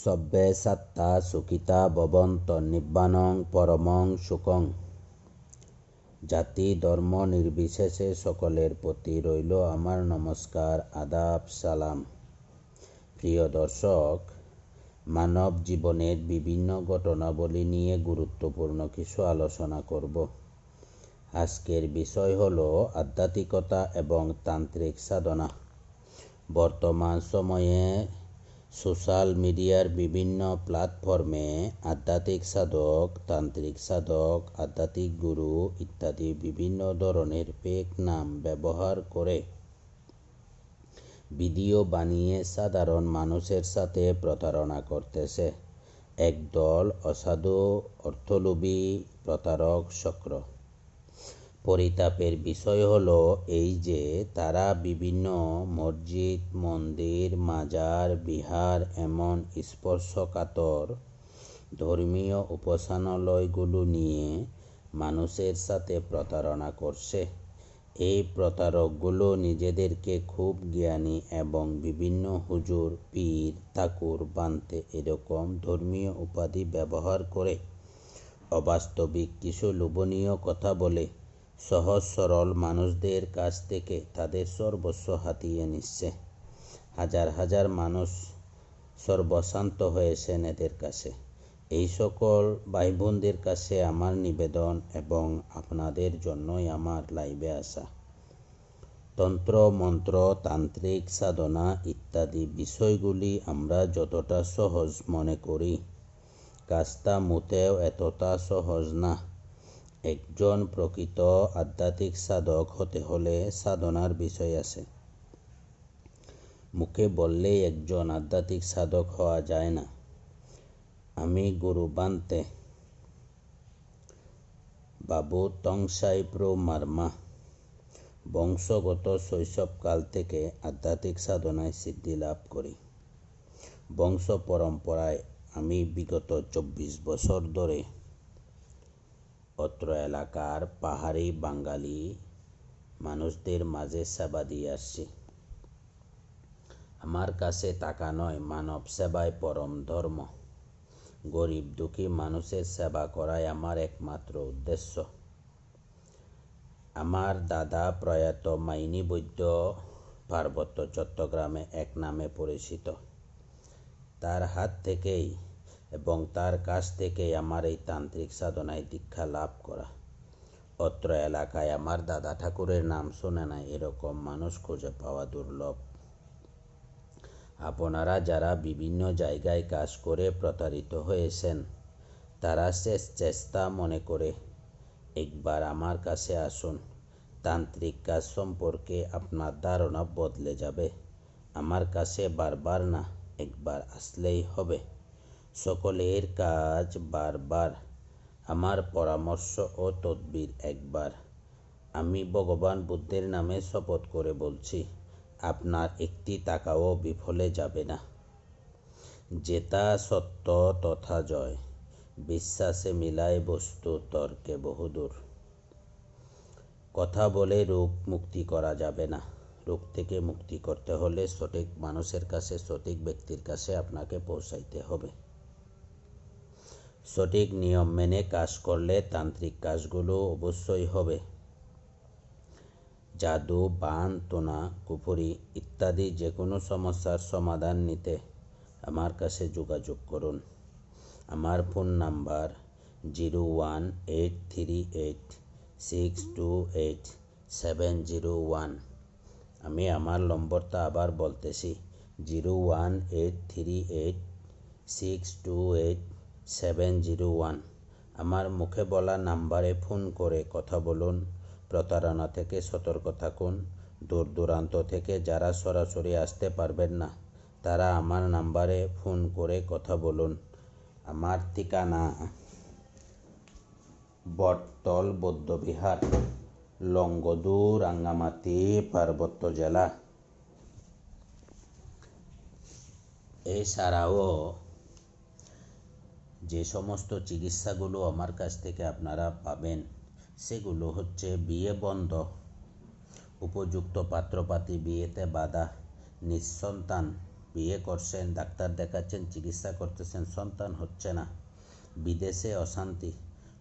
সব্যে সত্তা সুখিতা ভবন্ত নিব্বানং পরমং সুখং। জাতি ধর্ম নির্বিশেষে সকলের প্রতি রইল আমার নমস্কার, আদাব, সালাম। প্রিয় দর্শক, মানব জীবনের বিভিন্ন ঘটনাবলী নিয়ে গুরুত্বপূর্ণ কিছু আলোচনা করব। আজকের বিষয় হলো আধ্যাত্মিকতা এবং তান্ত্রিক সাধনা। বর্তমান সময়ে সোশ্যাল মিডিয়ার বিভিন্ন প্ল্যাটফর্মে আধ্যাত্মিক সাধক, তান্ত্রিক সাধক, আধ্যাত্মিক গুরু ইত্যাদি বিভিন্ন ধরনের ফেক নাম ব্যবহার করে ভিডিও বানিয়ে সাধারণ মানুষের সাথে প্রতারণা করতেছে একদল অসাধু অর্থলোভী প্রতারক চক্র। পরিতাপের বিষয় হলো এই যে তারা বিভিন্ন মসজিদ, মন্দির, মাজার, বিহার এমন স্পর্শকাতর ধর্মীয় উপাসনালয়গুলো নিয়ে মানুষের সাথে প্রতারণা করছে। এই প্রতারকগুলো নিজেদেরকে খুব জ্ঞানী এবং বিভিন্ন হুজুর, পীর, ঠাকুর বানতে এরকম ধর্মীয় উপাধি ব্যবহার করে অবাস্তবিক কিছু লোভনীয় কথা বলে সহজ সরল মানুষদের কাছ থেকে তাদের সর্বস্ব হাতিয়ে নিচ্ছে। হাজার হাজার মানুষ সর্বশান্ত হয়েছেন এদের কাছে। এই সকল ভাই বোনদের কাছে আমার নিবেদন এবং আপনাদের জন্যই আমার লাইভে আসা। তন্ত্র মন্ত্র, তান্ত্রিক সাধনা ইত্যাদি বিষয়গুলি আমরা যতটা সহজ মনে করি, কাজটা মোটেও এতটা সহজ না। একজন প্রকৃত আধ্যাত্মিক সাধক হতে হলে সাধনার বিষয় আছে। মুখে বললেই একজন আধ্যাত্মিক সাধক হওয়া যায় না। আমি গুরু বানতে বাবু তংসাই প্রো মার্মা বংশগত শৈশবকাল থেকে আধ্যাত্মিক সাধনায় সিদ্ধি লাভ করি। বংশ পরম্পরায় আমি বিগত 24 বছর ধরে অত্র এলাকার পাহাড়ি বাঙালি মানুষদের মাঝে সেবা দিয়ে আসছি। আমার কাছে টাকা নয়, মানব সেবায় পরম ধর্ম। গরিব দুঃখী মানুষের সেবা করাই আমার একমাত্র উদ্দেশ্য। আমার দাদা প্রয়াত মাইনী বৈদ্য পার্বত্য চট্টগ্রামে এক নামে পরিচিত। তার হাত থেকেই এবং তার কাছ থেকেই আমার এই তান্ত্রিক সাধনায় দীক্ষা লাভ করা। অত্র এলাকায় আমার দাদা ঠাকুরের নাম শুনে নাই এরকম মানুষ খুঁজে পাওয়া দুর্লভ। আপনারা যারা বিভিন্ন জায়গায় কাজ করে প্রতারিত হয়েছেন, তারা শেষ চেষ্টা মনে করে একবার আমার কাছে আসুন। তান্ত্রিক কাজ সম্পর্কে আপনার ধারণা বদলে যাবে। আমার কাছে বারবার না, একবার আসলেই হবে। সকলের কাজ বারবার, আমার পরামর্শ ও তদবির একবার। আমি ভগবান বুদ্ধের নামে শপথ করে বলছি, আপনার একটি টাকাও বিফলে যাবে না। যেথা সত্য তথা জয়, বিশ্বাসে মিলায় বস্তু তর্কে বহুদূর। কথা বলে রোগ মুক্তি করা যাবে না। রোগ থেকে মুক্তি করতে হলে সঠিক মানুষের কাছে, সঠিক ব্যক্তির কাছে আপনাকে পৌঁছাইতে হবে। সঠিক নিয়ম মেনে কাজ করলে তান্ত্রিক কাজগুলো অবশ্যই হবে। জাদু, বান, টোনা, কুফরি ইত্যাদি যে কোনো সমস্যার সমাধান নিতে আমার কাছে যোগাযোগ করুন। আমার ফোন নাম্বার 018386287001। আমি আমার নম্বরটা আবার বলতেছি, 018386287001। আমার মুখে বলা নাম্বারে ফোন করে কথা বলুন। প্রতারণা থেকে সতর্ক থাকুন। দূর দূরান্ত থেকে যারা সরাসরি আসতে পারবেন না, তারা আমার নাম্বারে ফোন করে কথা বলুন। আমার ঠিকানা বটতল বৌদ্ধবিহার, লংগদু, রাঙ্গামাটি, পার্বত্য জেলা। এছাড়াও যে সমস্ত চিকিৎসাগুলো আমার কাছ থেকে আপনারা পাবেন, সেগুলো হচ্ছে বিয়ে বন্ধ, উপযুক্ত পাত্রপাতি, বিয়েতে বাধা, নিঃসন্তান, বিয়ে করছেন, ডাক্তার দেখাচ্ছেন, চিকিৎসা করতেছেন, সন্তান হচ্ছে না, বিদেশে অশান্তি,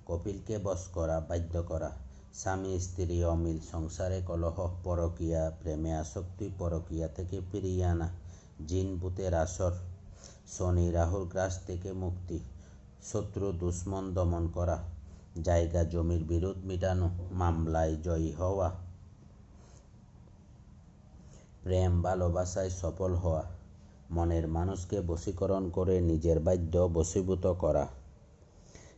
কপিলকে বশ করা, বাধ্য করা, স্বামী স্ত্রী অমিল, সংসারে কলহ, পরকীয়া, প্রেমে আসক্তি, পরকীয়া থেকে ফিরিয়ে আনা, জিন ভূতের আসর, শনি রাহুর গ্রাস থেকে মুক্তি, শত্রু দুশ্মন দমন করা, জায়গা জমির বিরোধ মিটানো, মামলায় জয়ী হওয়া, প্রেম ভালোবাসায় সফল হওয়া, মনের মানুষকে বশীকরণ করে নিজের বাধ্য বশীভূত করা,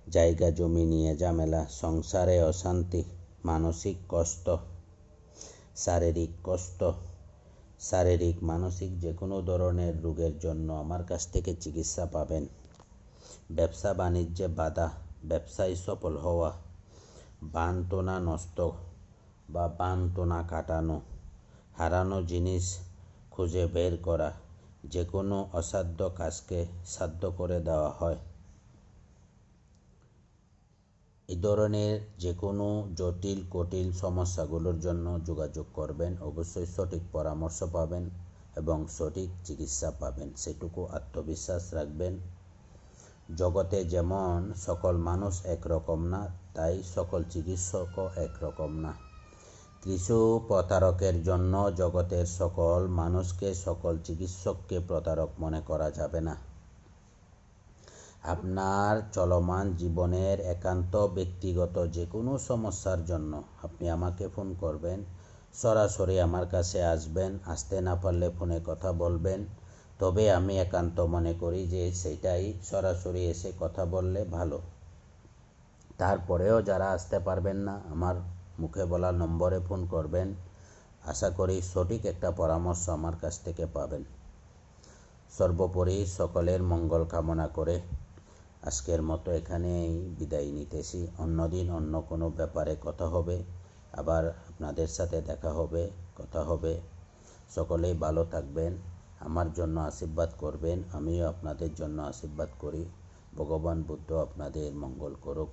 জায়গা জমি নিয়ে ঝামেলা, সংসারে অশান্তি, মানসিক কষ্ট, শারীরিক মানসিক যে কোনো ধরনের রোগের জন্য আমার কাছ থেকে চিকিৎসা পাবেন। ব্যবসা বাণিজ্যে বাধা, ব্যবসায় সফল হওয়া, বানটোনা নষ্ট বা বানটোনা কাটানো, হারানো জিনিস খুঁজে বের করা, যে কোনো অসাধ্য কাজকে সাধ্য করে দেওয়া হয়। এই ধরনের যে কোনো জটিল কঠিন সমস্যাগুলোর জন্য যোগাযোগ করবেন, অবশ্যই সঠিক পরামর্শ পাবেন এবং সঠিক চিকিৎসা পাবেন, সেটুকু আত্মবিশ্বাস রাখবেন। জগতে যেমন সকল মানুষ একরকম না, তাই সকল চিকিৎসকও একরকম না। কিছু প্রতারকের জন্য জগতের সকল মানুষকে, সকল চিকিৎসককে প্রতারক মনে করা যাবে না। আপনার চলমান জীবনের একান্ত ব্যক্তিগত যে কোনো সমস্যার জন্য আপনি আমাকে ফোন করবেন, সরাসরি আমার কাছে আসবেন, আসতে না পারলে ফোনে কথা বলবেন। তবে আমি একান্ত মনে করি যে সেটাই সরাসরি এসে কথা বললে ভালো। তারপরেও যারা আসতে পারবেন না, আমার মুখে বলা নম্বরে ফোন করবেন, আশা করি সঠিক একটা পরামর্শ আমার কাছ থেকে পাবেন। সর্বোপরি সকলের মঙ্গল কামনা করে আজকের মতো এখানেই বিদায় নিতেছি। অন্যদিন অন্য কোনো ব্যাপারে কথা হবে, আবার আপনাদের সাথে দেখা হবে, কথা হবে। সকলেই ভালো থাকবেন, আমার জন্য আশীর্বাদ করবেন, আমিও আপনাদের জন্য আশীর্বাদ করি। ভগবান বুদ্ধ আপনাদের মঙ্গল করুক।